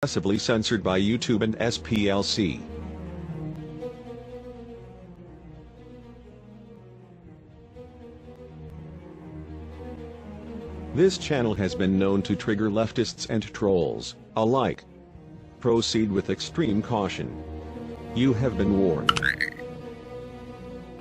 Possibly censored by YouTube and SPLC. This channel has been known to trigger leftists and trolls alike. Proceed with extreme caution. You have been warned.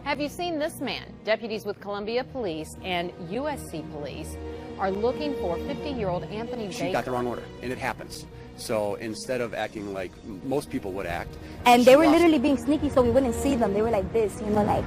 Have you seen this man? Deputies with Columbia Police and USC Police are looking for 50-year-old Anthony Baker. She got the wrong order, and it happens. So instead of acting like most people would act. And they were literally being sneaky so we wouldn't see them. They were like this, you know, like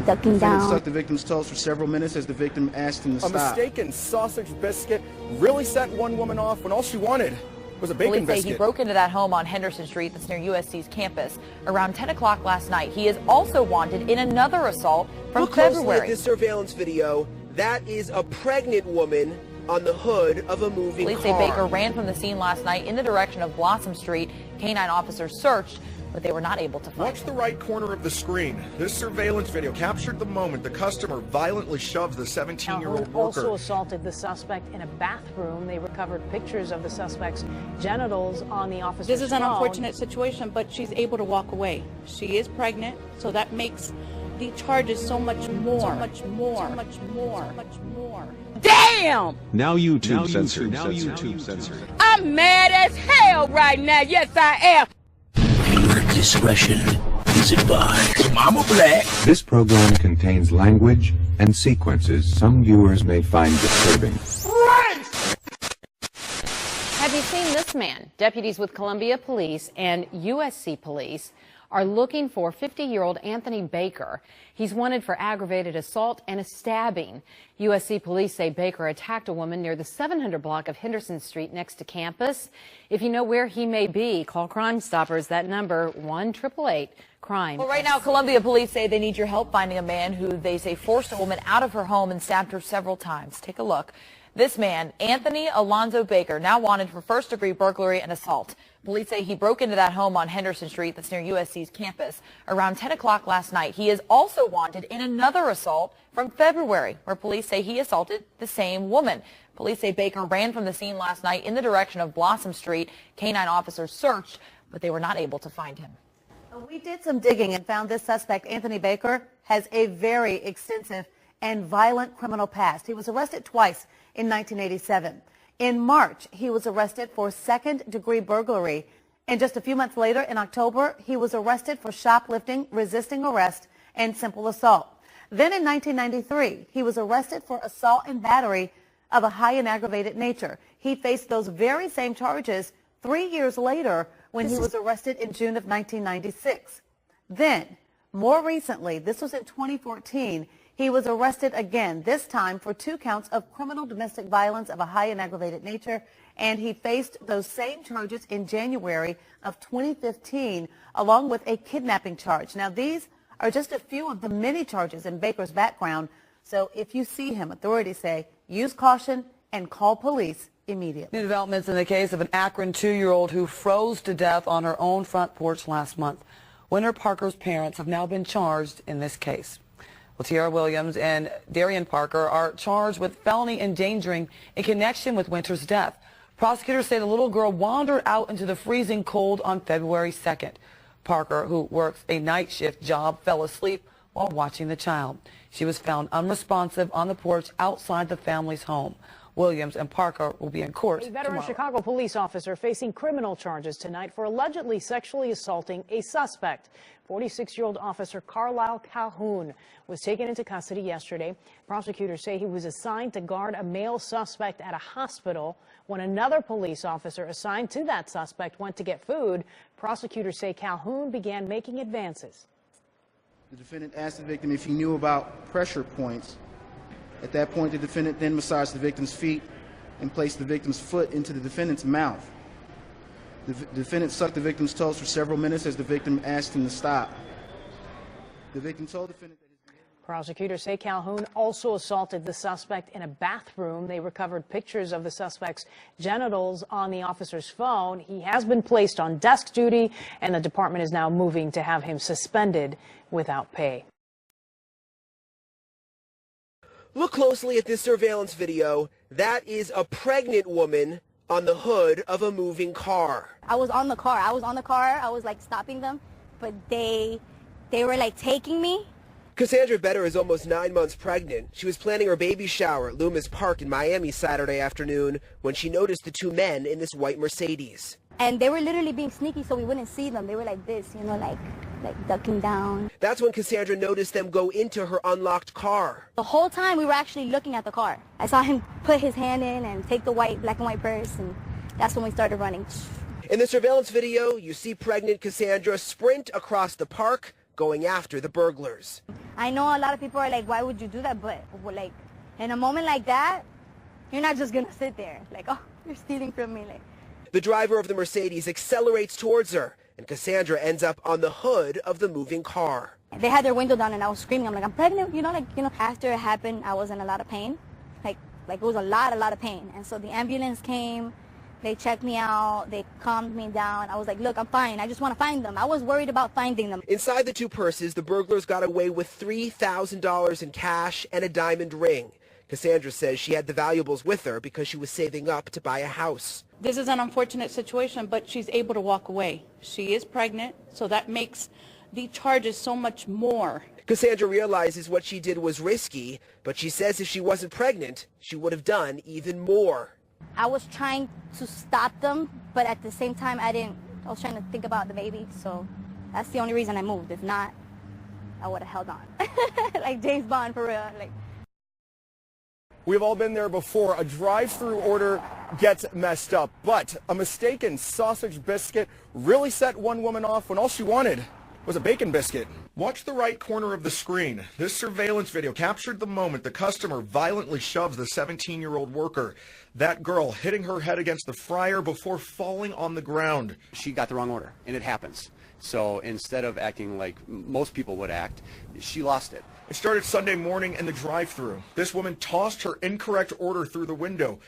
ducking down. Sucked the victim's toes for several minutes as the victim asked him to stop. A mistaken sausage biscuit really set one woman off when all she wanted was a bacon biscuit. Police say he broke into that home on Henderson Street that's near USC's campus around 10 o'clock last night. He is also wanted in another assault from February. Look closely at this surveillance video. That is a pregnant woman on the hood of a moving car. Police say Baker ran from the scene last night in the direction of Blossom Street. Canine officers searched, but they were not able to find him. Watch the right corner of the screen. This surveillance video captured the moment the customer violently shoved the 17-year-old worker. Also assaulted the suspect in a bathroom. They recovered pictures of the suspect's genitals on the officer's phone. This is an unfortunate situation, but she's able to walk away. She is pregnant, so that makes the charges so much more. Damn! Now YouTube censored. I'm mad as hell right now. Yes, I am. Viewer discretion is advised. Mama Black. This program contains language and sequences some viewers may find disturbing. Have you seen this man? Deputies with Columbia Police and USC Police are looking for 50-year-old Anthony Baker. He's wanted for aggravated assault and a stabbing. USC police say Baker attacked a woman near the 700 block of Henderson Street next to campus. If you know where he may be, call Crime Stoppers. That number, 1-888-CRIME. Well, right now, Columbia police say they need your help finding a man who they say forced a woman out of her home and stabbed her several times. Take a look. This man, Anthony Alonzo Baker, now wanted for first-degree burglary and assault. Police say he broke into that home on Henderson Street that's near USC's campus around 10 o'clock last night. He is also wanted in another assault from February, where police say he assaulted the same woman. Police say Baker ran from the scene last night in the direction of Blossom Street. Canine officers searched, but they were not able to find him. We did some digging and found this suspect, Anthony Baker, has a very extensive and violent criminal past. He was arrested twice in 1987. In March, he was arrested for second-degree burglary. And just a few months later, in October, he was arrested for shoplifting, resisting arrest, and simple assault. Then in 1993, he was arrested for assault and battery of a high and aggravated nature. He faced those very same charges 3 years later when he was arrested in June of 1996. Then, more recently, this was in 2014, he was arrested again, this time for 2 counts of criminal domestic violence of a high and aggravated nature, and he faced those same charges in January of 2015, along with a kidnapping charge. Now, these are just a few of the many charges in Baker's background, so if you see him, authorities say, use caution and call police immediately. New developments in the case of an Akron 2-year-old who froze to death on her own front porch last month. Winter Parker's parents have now been charged in this case. Well, Tiara Williams and Darian Parker are charged with felony endangering in connection with Winter's death. Prosecutors say the little girl wandered out into the freezing cold on February 2nd. Parker, who works a night shift job, fell asleep while watching the child. She was found unresponsive on the porch outside the family's home. Williams and Parker will be in court A veteran tomorrow. Chicago police officer facing criminal charges tonight for allegedly sexually assaulting a suspect. 46-year-old officer Carlisle Calhoun was taken into custody yesterday. Prosecutors say he was assigned to guard a male suspect at a hospital. When another police officer assigned to that suspect went to get food, prosecutors say Calhoun began making advances. The defendant asked the victim if he knew about pressure points. At that point, the defendant then massaged the victim's feet and placed the victim's foot into the defendant's mouth. The defendant sucked the victim's toes for several minutes as the victim asked him to stop. The victim told the defendant that his behavior... Prosecutors say Calhoun also assaulted the suspect in a bathroom. They recovered pictures of the suspect's genitals on the officer's phone. He has been placed on desk duty, and the department is now moving to have him suspended without pay. Look closely at this surveillance video. That is a pregnant woman on the hood of a moving car. I was on the car. I was like stopping them, but they were like taking me. Cassandra Better is almost 9 months pregnant. She was planning her baby shower at Loomis Park in Miami Saturday afternoon when she noticed the two men in this white Mercedes. And they were literally being sneaky so we wouldn't see them. They were like this, you know, like ducking down. That's when Cassandra noticed them go into her unlocked car. The whole time we were actually looking at the car. I saw him put his hand in and take the black and white purse, and that's when we started running. In the surveillance video, you see pregnant Cassandra sprint across the park, going after the burglars. I know a lot of people are like, why would you do that? But like, in a moment like that, you're not just gonna sit there like, oh, you're stealing from me. Like, the driver of the Mercedes accelerates towards her, and Cassandra ends up on the hood of the moving car. They had their window down and I was screaming. I'm like, I'm pregnant, After it happened, I was in a lot of pain. Like it was a lot of pain. And so the ambulance came, they checked me out, they calmed me down. I was like, look, I'm fine. I just want to find them. I was worried about finding them. Inside the two purses, the burglars got away with $3,000 in cash and a diamond ring. Cassandra says she had the valuables with her because she was saving up to buy a house. This is an unfortunate situation, but she's able to walk away. She is pregnant, so that makes the charges so much more. Cassandra realizes what she did was risky, but she says if she wasn't pregnant, she would have done even more. I was trying to stop them, but at the same time, I was trying to think about the baby, so that's the only reason I moved. If not, I would have held on. Like James Bond, for real. Like. We've all been there before. A drive-through order gets messed up, but a mistaken sausage biscuit really set one woman off when all she wanted was a bacon biscuit. Watch the right corner of the screen. This surveillance video captured the moment the customer violently shoves the 17-year-old worker. That girl hitting her head against the fryer before falling on the ground. She got the wrong order, and it happens. So instead of acting like most people would act, she lost it. It started Sunday morning in the drive-thru. This woman tossed her incorrect order through the window.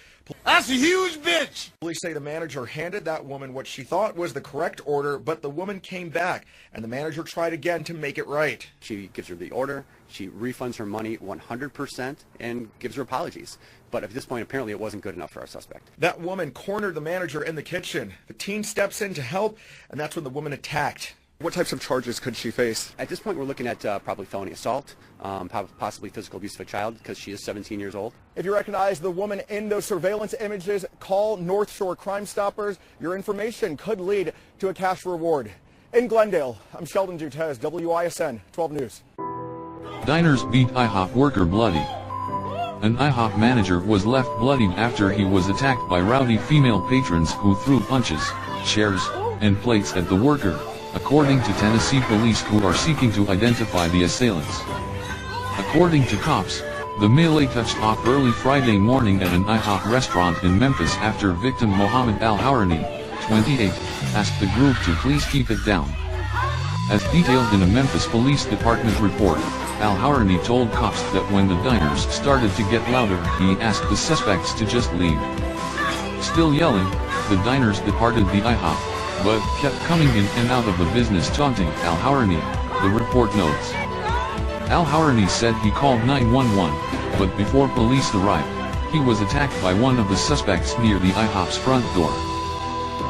That's a huge bitch! Police say the manager handed that woman what she thought was the correct order, but the woman came back, and the manager tried again to make it right. She gives her the order, she refunds her money 100%, and gives her apologies. But at this point, apparently it wasn't good enough for our suspect. That woman cornered the manager in the kitchen. The teen steps in to help, and that's when the woman attacked. What types of charges could she face? At this point, we're looking at probably felony assault, possibly physical abuse of a child, because she is 17 years old. If you recognize the woman in those surveillance images, call North Shore Crime Stoppers. Your information could lead to a cash reward. In Glendale, I'm Sheldon Dutez, WISN 12 News. Diners beat IHOP worker bloody. An IHOP manager was left bloodied after he was attacked by rowdy female patrons who threw punches, chairs, and plates at the worker, according to Tennessee police who are seeking to identify the assailants. According to cops, the melee touched off early Friday morning at an IHOP restaurant in Memphis after victim Mohammed Al-Hourani, 28, asked the group to please keep it down. As detailed in a Memphis Police Department report, Al-Hourani told cops that when the diners started to get louder, he asked the suspects to just leave. Still yelling, the diners departed the IHOP, but kept coming in and out of the business taunting Al-Hourani, the report notes. Al-Hourani said he called 911, but before police arrived, he was attacked by one of the suspects near the IHOP's front door.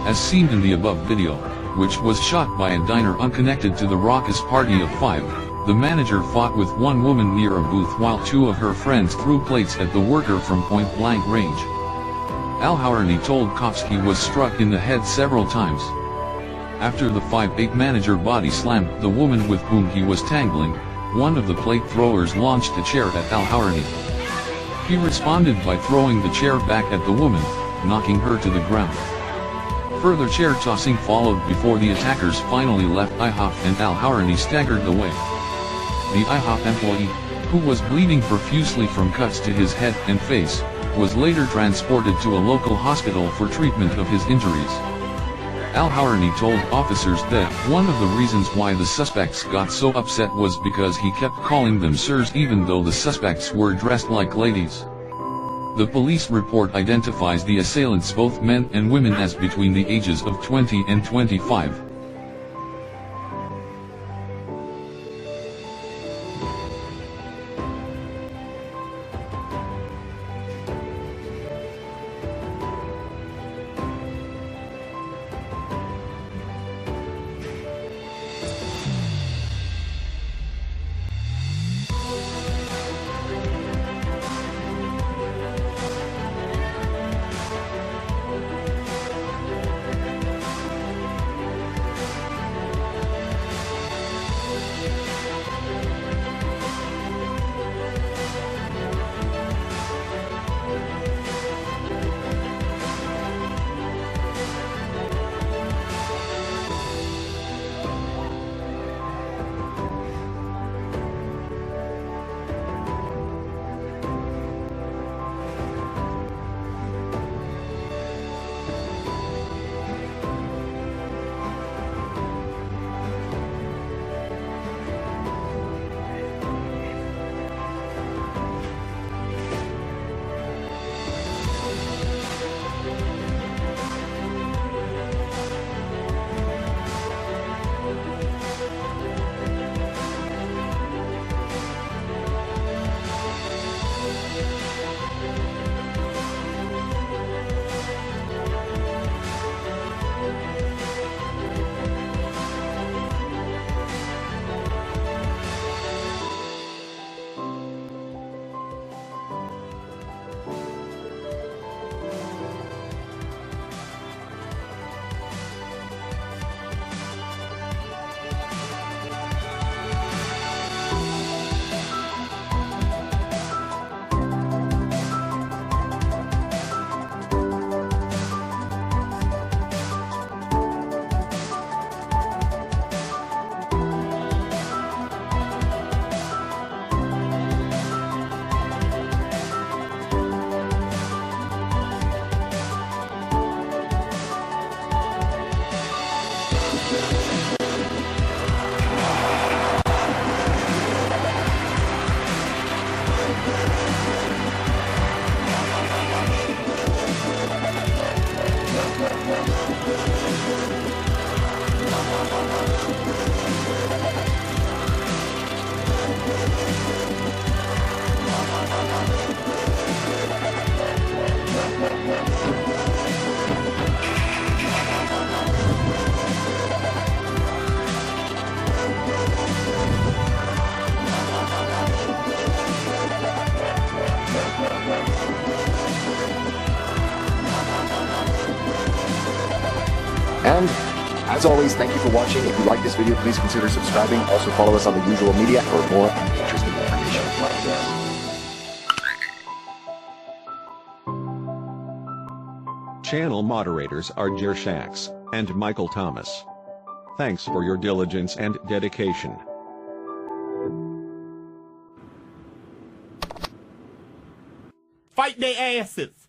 As seen in the above video, which was shot by a diner unconnected to the raucous party of 5, the manager fought with one woman near a booth while 2 of her friends threw plates at the worker from point-blank range. Al-Hourani told cops he was struck in the head several times. After the 5'8" manager body slammed the woman with whom he was tangling, one of the plate throwers launched a chair at Al-Hourani. He responded by throwing the chair back at the woman, knocking her to the ground. Further chair tossing followed before the attackers finally left IHOP and Al-Hourani staggered away. The IHOP employee, who was bleeding profusely from cuts to his head and face, was later transported to a local hospital for treatment of his injuries. Al-Hourani told officers that one of the reasons why the suspects got so upset was because he kept calling them sirs even though the suspects were dressed like ladies. The police report identifies the assailants, both men and women, as between the ages of 20 and 25. And as always, thank you for watching. If you like this video, please consider subscribing. Also follow us on the usual media for more interesting information like this. Channel moderators are Jershax and Michael Thomas. Thanks for your diligence and dedication. Fight their asses.